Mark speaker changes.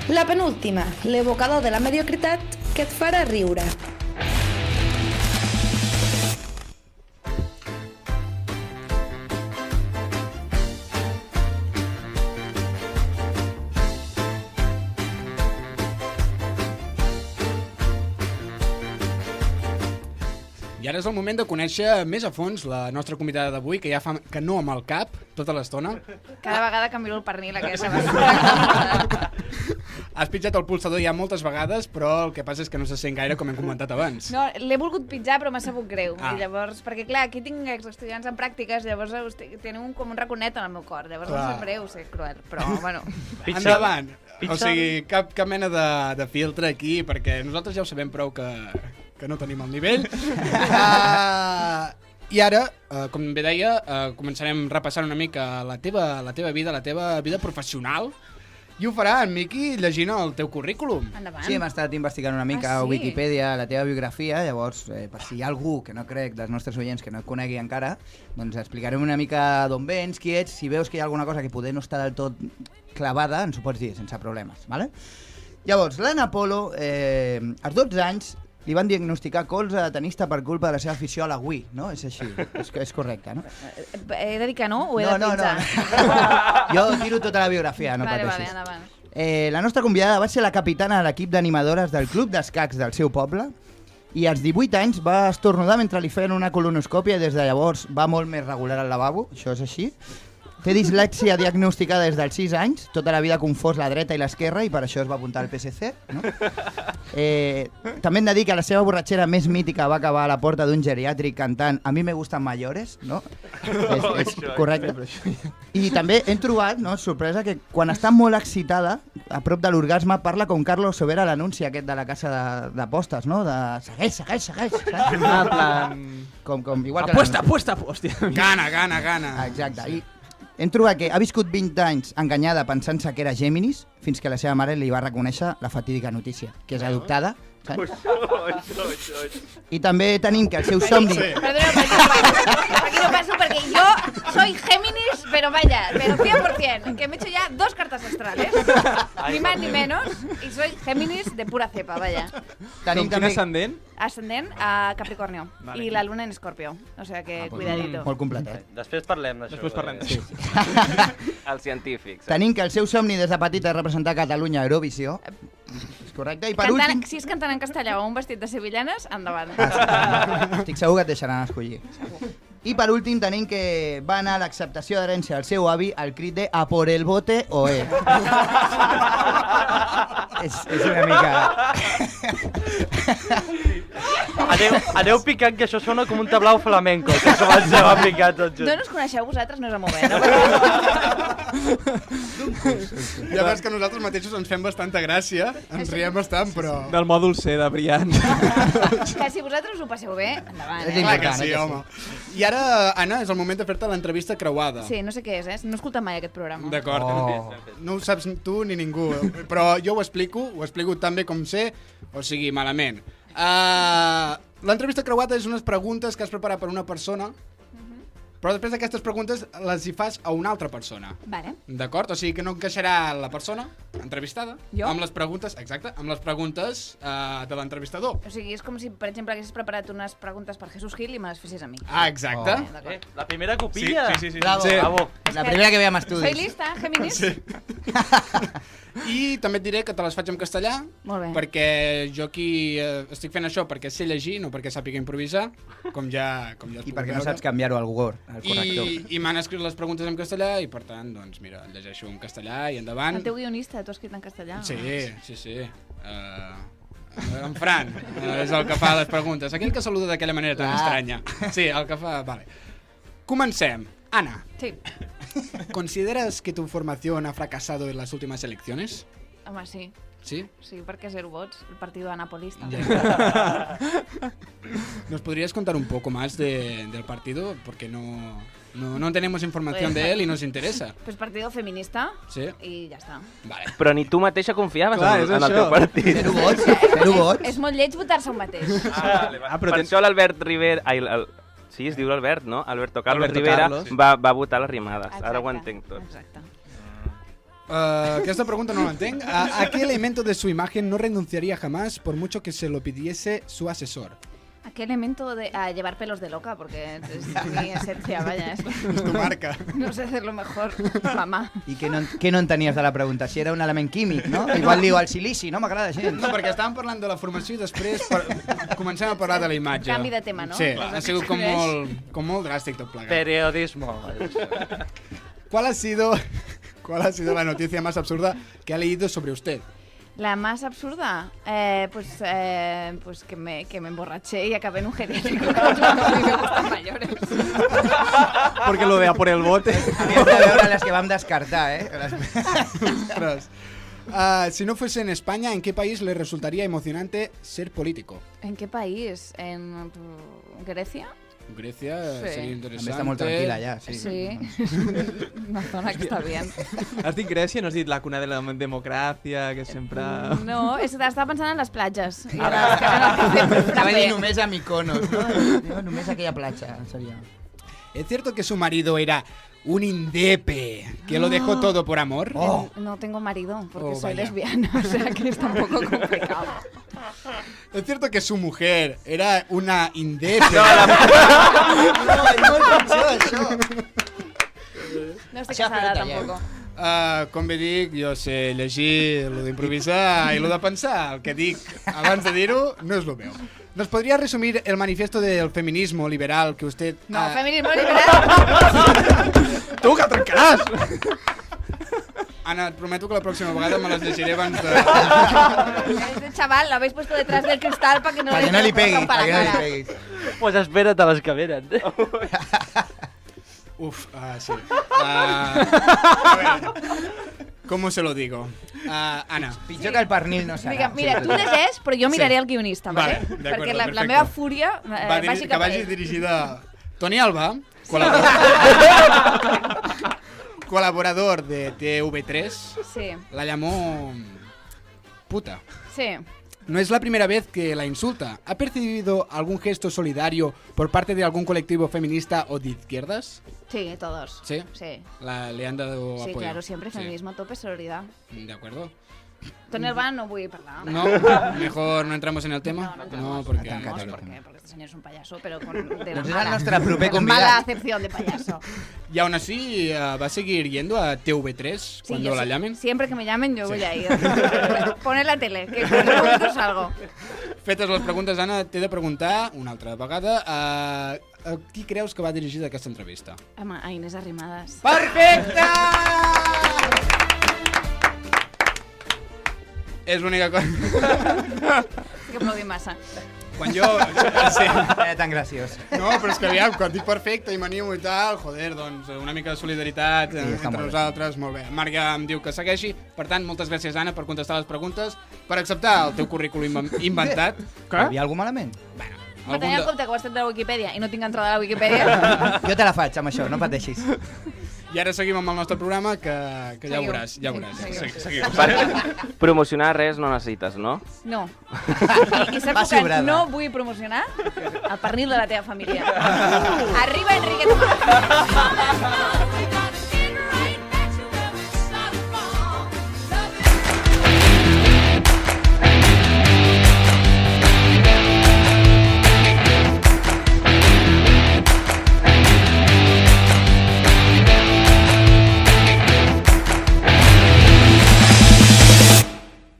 Speaker 1: La penúltima, l'evocador de la mediocritat que et farà riure.
Speaker 2: I ara és el moment de conèixer més a fons la nostra convidada d'avui, que ja fa que no amb el cap tota l'estona.
Speaker 3: Cada vegada que miro el pernil aquesta va.
Speaker 2: Has pitjat el pulsador ja moltes vegades, però el que passa és que no se sent gaire, com hem comentat abans.
Speaker 3: No, l'he volgut pitjar però m'ha sabut greu. I llavors, perquè clar, aquí tinc estudiants en pràctiques, llavors tenen com un raconet en el meu cor. Llavors no sé breu, ser cruel, però bueno.
Speaker 2: Endavant. O sigui, cap mena de filtre aquí, perquè nosaltres ja ho sabem prou que no tenim el nivell. I ara, com bé deia, començarem repassant una mica la teva vida professional, i ho farà en Miqui llegint el teu currículum.
Speaker 3: Endavant.
Speaker 4: Sí, hem estat investigant una mica a Wikipedia la teva biografia, llavors, per si hi ha algú que no crec dels nostres oients que no et conegui encara, doncs explicarem una mica d'on vens, qui ets, si veus que hi ha alguna cosa que poder no està del tot clavada, ens ho pots dir sense problemes, ¿vale? Llavors, l'Anna Polo, als 12 anys, li van diagnosticar colze de tenista per culpa de la seva afició a la Wii, no? És així, és correcte, no?
Speaker 3: He de dir que no o he de pitjar?
Speaker 4: No. Jo tiro tota la biografia, no pateixis.
Speaker 3: Vale,
Speaker 4: la nostra convidada va ser la capitana de l'equip d'animadores del club d'escacs del seu poble i als 18 anys va estornudar mentre li feien una colonoscòpia i des de llavors va molt més regular al lavabo, això és així. Té dislèxia diagnosticada des dels 6 anys, tota la vida confós la dreta i l'esquerra i per això es va apuntar al PSC. No? També hem de dir que la seva borratxera més mítica va acabar a la porta d'un geriàtric cantant A mi me gustan mayores, no? És correcte. I també hem trobat, no, sorpresa, que quan està molt excitada, a prop de l'orgasme, parla com Carlos Sobera a l'anunci aquest de la casa d'apostes, no? De segueix. Igual que
Speaker 5: apuesta.
Speaker 2: Gana.
Speaker 4: Exacte. I hem trobat que ha viscut 20 anys enganyada pensant-se que era Géminis, fins que la seva mare li va reconèixer la fatídica notícia, que és adoptada. I també tenim que el seu somni...
Speaker 3: Perdona, per aquí no paso, perquè jo soy Géminis, pero 100%, que me he hecho ya 2 cartas astrales, ni más ni menos, y soy Géminis de pura cepa, vaya.
Speaker 5: Quin ascendent?
Speaker 3: Ascendent a Capricornio, vale. I la luna en Escorpio, o sea que cuidadito.
Speaker 4: Molt completet.
Speaker 6: Després parlem d'això.
Speaker 5: Sí.
Speaker 6: Els científics.
Speaker 4: Tenim que el seu somni des de petita és representar Catalunya a Eurovisió. És correcte. I per últim...
Speaker 3: Si és cantant en castellà o un vestit de sevillanes, endavant.
Speaker 4: Estic segur que et deixaran escollir. I per últim tenim que va anar a l'acceptació d'herència del seu avi al crit de a por el bote o és una mica...
Speaker 6: Aneu picant, que això sona com un tablau flamenco, que s'ho va picar tot just.
Speaker 3: D'on us coneixeu vosaltres? No és el moment.
Speaker 2: Ja veus que nosaltres mateixos ens fem bastanta gràcia, ens riem bastant, però...
Speaker 5: Del mòdul C de Brian.
Speaker 3: Que si vosaltres us ho passeu bé, endavant.
Speaker 2: Clar que sí, home. I ara, Anna, és el moment de fer-te l'entrevista creuada.
Speaker 3: Sí, no sé què és, no he escoltat mai aquest programa.
Speaker 2: D'acord. No ho saps tu ni ningú, però jo ho explico tan bé com sé, o sigui, malament. L'entrevista creuada és unes preguntes que has preparat per una persona, però després d'aquestes preguntes les hi fas a una altra persona.
Speaker 3: Vale.
Speaker 2: D'acord? O sigui que no encaixarà la persona entrevistada
Speaker 3: jo?
Speaker 2: Amb les preguntes, exacte, amb les preguntes de l'entrevistador.
Speaker 3: O sigui, és com si, per exemple, haguessis preparat unes preguntes per Jesús Gil i me les fessis a mi.
Speaker 2: Exacte.
Speaker 6: La primera copilla.
Speaker 2: Sí.
Speaker 4: Bravo.
Speaker 2: Sí.
Speaker 4: Bravo. La primera que veiem estudis.
Speaker 3: Soy lista, Géminis.
Speaker 2: Sí. I també et diré que te les faig en castellà.
Speaker 3: Molt bé.
Speaker 2: Perquè jo aquí estic fent això perquè sé llegir, no perquè sàpiga improvisar, com ja
Speaker 4: I perquè no saps canviar-ho al Google, al corrector.
Speaker 2: I m'han escrit les preguntes en castellà i per tant, doncs mira, llegeixo en castellà i endavant.
Speaker 3: El teu guionista t'ho ha escrit en castellà?
Speaker 2: Sí. En Fran és el que fa les preguntes. Aquell que saluda d'aquella manera tan estranya. Sí, el que fa... Vale. Comencem. Ana.
Speaker 3: Sí.
Speaker 2: ¿Consideras que tu formación ha fracasado en las últimas elecciones?
Speaker 3: Home, sí.
Speaker 2: ¿Sí?
Speaker 3: Sí, perquè 0 vots, el partido anapolista.
Speaker 2: ¿Nos podrías contar un poco más del partido? Porque no tenemos información de él y nos interesa.
Speaker 3: Pues partido feminista.
Speaker 2: Sí.
Speaker 3: I ja està.
Speaker 2: Vale.
Speaker 6: Però ni tu mateixa confiaves
Speaker 5: Clar,
Speaker 6: en el teu partit.
Speaker 4: 0 vots.
Speaker 3: És molt lleig votar-se un mateix.
Speaker 6: Per això l'Albert Rivera... Sí, es diu l'Albert, no? Alberto Carlos
Speaker 5: Alberto
Speaker 6: Rivera
Speaker 5: Carlos.
Speaker 6: va votar les rimades. Ara ho entenc tot.
Speaker 3: Exacte.
Speaker 2: Esta pregunta no la entenc. ¿A qué elemento de su imagen no renunciaría jamás por mucho que se lo pidiese su asesor?
Speaker 3: ¿A qué elemento de...? A llevar pelos de loca, porque es mi esencia, vaya.
Speaker 2: Es tu marca.
Speaker 3: No sé hacerlo mejor, mamà.
Speaker 4: I què no entenies de la pregunta? Si era un element químic, no? Igual diu el silici, no m'agrada gens.
Speaker 2: No, perquè estàvem parlant de la formació i després comencem a parlar de la imatge.
Speaker 3: Canvi de tema, no?
Speaker 2: Sí, ha sigut com molt dràstic tot plegat.
Speaker 6: Periodismo.
Speaker 2: ¿Cuál ha sido la noticia más absurda que ha leído sobre usted?
Speaker 3: La más absurda, pues que me emborraché y acabé en un geriátrico. A mí me gustan mayores.
Speaker 5: Porque lo de a por el bote.
Speaker 4: Havíem de veure les que vam descartar, eh?
Speaker 2: Ostras. Si no fuese en España, ¿en qué país le resultaría emocionante ser político?
Speaker 3: ¿En qué país? ¿En Grecia?
Speaker 2: Grecia
Speaker 3: Sí.
Speaker 2: sería interesante.
Speaker 4: També està molt tranquil·la ja, sí.
Speaker 3: Sí, una zona que está bien.
Speaker 5: Has dit Grècia, no has dit la cuna de la democràcia, que sempre...
Speaker 3: No, estava pensant en les platges. I
Speaker 4: Anava a dir només a Mykonos, no? Diu, només aquella platja, seria.
Speaker 2: ¿Es cierto que su marido era un indepe que lo dejó todo por amor?
Speaker 3: No tengo marido porque
Speaker 2: Oh,
Speaker 3: soy
Speaker 2: vaya.
Speaker 3: lesbiana, o sea que está un poco complicado.
Speaker 2: ¿Es cierto que su mujer era una indepe?
Speaker 4: No, és molt pitjor, això.
Speaker 3: No estoy
Speaker 4: Això
Speaker 3: casada
Speaker 4: espera't,
Speaker 3: tampoco.
Speaker 2: Com bé dic, jo sé llegir, lo d'improvisar i lo de pensar. El que dic abans de dir-ho no és lo meu. ¿Nos podría resumir el manifiesto del feminismo liberal que usted...
Speaker 3: No, feminismo liberal.
Speaker 2: Tu, que trencaràs! Ana, et prometo que la pròxima vegada me les llegiré abans de...
Speaker 3: Este chaval lo habéis puesto detrás del cristal para que no
Speaker 4: Perquè no li peguis,
Speaker 3: para
Speaker 4: perquè no li
Speaker 3: cara.
Speaker 4: peguis.
Speaker 6: Pues espera't a les que venen.
Speaker 2: Uf, sí. A ver, ¿cómo se lo digo? Ana.
Speaker 4: Pitjor que el pernil no serà.
Speaker 3: Mira, tu llegeix, però jo miraré el guionista,
Speaker 2: Vale,
Speaker 3: ¿vale?
Speaker 2: de acuerdo,
Speaker 3: Perquè la
Speaker 2: perfecto.
Speaker 3: meva fúria
Speaker 2: Que
Speaker 3: vagi cap a
Speaker 2: vagi
Speaker 3: ell.
Speaker 2: dirigida... Toni Alba, colaborador de TV3,
Speaker 3: Sí,
Speaker 2: la llamó puta.
Speaker 3: sí.
Speaker 2: No es la primera vez que la insulta. ¿Ha percibido algún gesto solidario por parte de algún colectivo feminista o de izquierdas?
Speaker 3: Sí, todos.
Speaker 2: ¿Sí?
Speaker 3: Sí.
Speaker 2: Le han dado
Speaker 3: Sí,
Speaker 2: apoyo.
Speaker 3: claro, siempre
Speaker 2: Sí.
Speaker 3: feminismo a tope, sororidad.
Speaker 2: De acuerdo.
Speaker 3: Toni Alban no vull parlar.
Speaker 2: No, mejor no entramos en el tema.
Speaker 3: No entramos,
Speaker 2: porque...
Speaker 3: no entramos porque este señor es un payaso, pero con de la
Speaker 4: Doncs era el
Speaker 3: mala,
Speaker 4: nostre proper
Speaker 3: con
Speaker 4: convidat.
Speaker 3: mala acepción de payaso.
Speaker 2: Y aún así, ¿va a seguir yendo a TV3
Speaker 3: Sí,
Speaker 2: cuando
Speaker 3: yo
Speaker 2: la
Speaker 3: sí.
Speaker 2: llamen?
Speaker 3: Siempre que me llamen yo voy a ir. Poner la tele, que en cualquier momento salgo.
Speaker 2: Fetes les preguntes, Anna, t'he de preguntar una altra vegada a qui creus que va dirigida aquesta entrevista?
Speaker 3: Home, a Inés Arrimadas.
Speaker 2: Perfecte! És l'única cosa...
Speaker 3: Estic aplaudint massa.
Speaker 2: Quan jo... Sí.
Speaker 4: Era tan graciós.
Speaker 2: No, però és que aviam, quan dic perfecte i m'animo i tal, joder, doncs una mica de solidaritat
Speaker 4: està
Speaker 2: entre
Speaker 4: molt bé.
Speaker 2: nosaltres, molt bé. Marc ja em diu que segueixi, per tant, moltes gràcies, Anna, per contestar les preguntes, per acceptar el teu currículum inventat.
Speaker 4: Hi havia algú malament?
Speaker 3: Però tenint en compte que ho has tret de la Wikipedia i no tinc entrada a la Wikipedia...
Speaker 4: Jo te la faig amb això, no pateixis.
Speaker 2: I ara seguim amb el nostre programa, que ja ho
Speaker 3: Seguiu.
Speaker 2: veuràs, ja ho veuràs.
Speaker 3: Seguiu.
Speaker 2: Seguiu.
Speaker 7: Per promocionar res no necessites, no?
Speaker 3: No. I
Speaker 4: Va
Speaker 3: saps que
Speaker 4: sobrada.
Speaker 3: no vull promocionar? El pernil de la teva família. Arriba Enrique Tomàs.